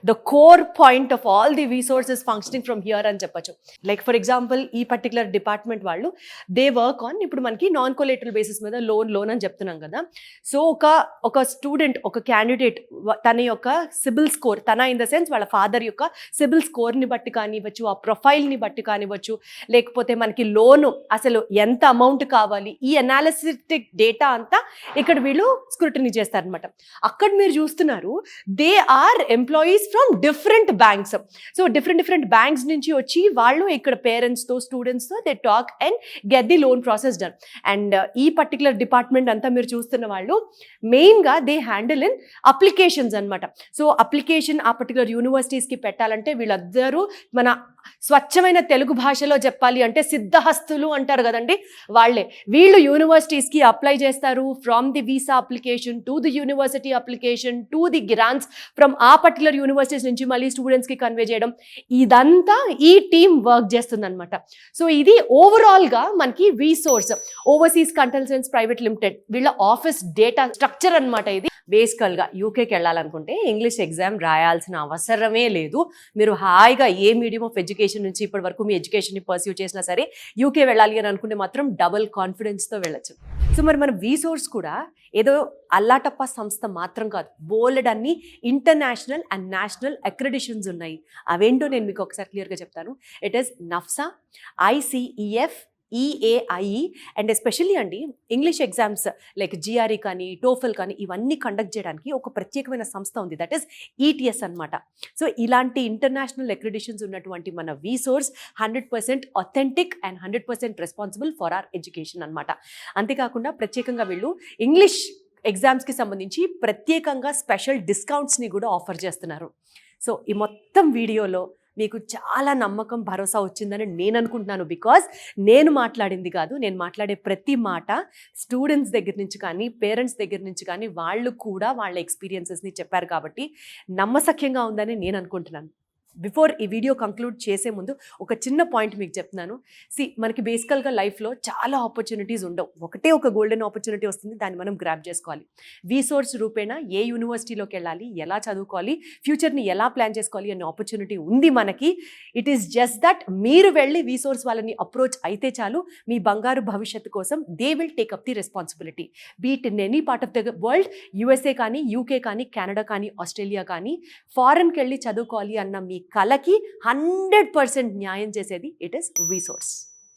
The core point of all the resources functioning from here అని చెప్పచ్చు. Like for example ఈ particular department వాళ్ళు they work on, ఇప్పుడు మనకి నాన్ కొలేటరల్ బేసిస్ మీద లోన్ అని చెప్తున్నాం కదా. సో ఒక స్టూడెంట్, ఒక క్యాండిడేట్ తన యొక్క సిబిల్ స్కోర్, తన ఇన్ ద సెన్స్ వాళ్ళ ఫాదర్ యొక్క సిబిల్ స్కోర్ని బట్టి కానివ్వచ్చు, ఆ ప్రొఫైల్ని బట్టి కానివ్వచ్చు, లేకపోతే మనకి లోను అసలు ఎంత అమౌంట్ కావాలి, ఈ అనాలిసిటిక్ డేటా అంతా ఇక్కడ వీళ్ళు స్క్రూటినీ చేస్తారనమాట. అక్కడ మీరు చూస్తున్నారు they are employees from different banks. So different banks నుంచి వచ్చి వాళ్ళు ఇక్కడ పేరెంట్స్తో స్టూడెంట్స్తో they talk and get the loan process done. And ఈ పర్టికులర్ డిపార్ట్మెంట్ అంతా మీరు చూస్తున్న వాళ్ళు మెయిన్గా దే హ్యాండిల్ ఇన్ అప్లికేషన్స్ అనమాట. సో అప్లికేషన్ ఆ పర్టికులర్ యూనివర్సిటీస్కి పెట్టాలంటే వీళ్ళందరూ మన స్వచ్ఛమైన తెలుగు భాషలో చెప్పాలి అంటే సిద్ధహస్తులు అంటారు కదండి, వాళ్ళే. వీళ్ళు యూనివర్సిటీస్కి అప్లై చేస్తారు, from the visa application to the university application to the grants from ఆ పర్టికులర్ యూనివర్సిటీస్ నుంచి మళ్ళీ స్టూడెంట్స్కి కన్వే చేయడం, ఇదంతా ఈ టీమ్ వర్క్ చేస్తుంది అనమాట. సో ఇది ఓవరాల్గా మనకి resource overseas consultancy private limited వీళ్ళ ఆఫీస్ డేటా స్ట్రక్చర్ అనమాట. ఇది బేసికల్గా యూకేకి వెళ్ళాలనుకుంటే ఇంగ్లీష్ ఎగ్జామ్ రాయాల్సిన అవసరమే లేదు. మీరు హాయిగా ఏ మీడియం ఆఫ్ ఎడ్యుకేషన్ నుంచి ఇప్పటి వరకు మీ ఎడ్యుకేషన్ని పర్స్యూ చేసినా సరే యూకే వెళ్ళాలి అని అనుకుంటే మాత్రం డబుల్ కాన్ఫిడెన్స్తో వెళ్ళచ్చు. సో మరి మన వీసోర్స్ కూడా ఏదో అల్లాటప్ప సంస్థ మాత్రం కాదు, బోల్డ్ అన్ని ఇంటర్నేషనల్ అండ్ నేషనల్ అక్రెడిషన్స్ ఉన్నాయి. అవేంటో నేను మీకు ఒకసారి క్లియర్గా చెప్తాను. It is NAFSA, ICEF, EAIE and especially అండి ఇంగ్లీష్ ఎగ్జామ్స్ లైక్ GRE కానీ టోఫెల్ కానీ ఇవన్నీ కండక్ట్ చేయడానికి ఒక ప్రత్యేకమైన సంస్థ ఉంది, దట్ ఈస్ ETS అనమాట. సో ఇలాంటి ఇంటర్నేషనల్ అక్రెడిషన్స్ ఉన్నటువంటి మన వీసోర్స్ 100% authentic and 100% responsible for our education అనమాట. అంతేకాకుండా ప్రత్యేకంగా వీళ్ళు ఇంగ్లీష్ ఎగ్జామ్స్కి సంబంధించి ప్రత్యేకంగా స్పెషల్ డిస్కౌంట్స్ని కూడా ఆఫర్ చేస్తున్నారు. సో ఈ మొత్తం వీడియోలో మీకు చాలా నమ్మకం, భరోసా వచ్చిందని నేను అనుకుంటున్నాను. బికాజ్ నేను మాట్లాడింది కాదు, నేను మాట్లాడే ప్రతి మాట స్టూడెంట్స్ దగ్గర నుంచి కానీ పేరెంట్స్ దగ్గర నుంచి కానీ వాళ్ళు కూడా వాళ్ళ ఎక్స్పీరియన్సెస్ని చెప్పారు కాబట్టి నమ్మసక్యంగా ఉందని నేను అనుకుంటున్నాను. బిఫోర్ ఈ వీడియో కంక్లూడ్ చేసే ముందు ఒక చిన్న పాయింట్ మీకు చెప్తున్నాను. మనకి బేసికల్గా లైఫ్లో చాలా ఆపర్చునిటీస్ ఉండవు, ఒకటే ఒక గోల్డెన్ ఆపర్చునిటీ వస్తుంది, దాన్ని మనం గ్రాబ్ చేసుకోవాలి. వీసోర్స్ రూపేణా ఏ యూనివర్సిటీలోకి వెళ్ళాలి, ఎలా చదువుకోవాలి, ఫ్యూచర్ని ఎలా ప్లాన్ చేసుకోవాలి అనే ఆపర్చునిటీ ఉంది మనకి. ఇట్ ఈస్ జస్ట్ దట్ మీరు వెళ్ళి వీసోర్స్ వాళ్ళని అప్రోచ్ అయితే చాలు, మీ బంగారు భవిష్యత్తు కోసం they will take up the responsibility. Beat in any part of the world, USA కానీ, UK కానీ, కెనడా కానీ, ఆస్ట్రేలియా కానీ, ఫారెన్కి వెళ్ళి చదువుకోవాలి అన్న మీ కలకి 100% న్యాయం చేసేది ఇట్ ఈస్ వీసోర్స్.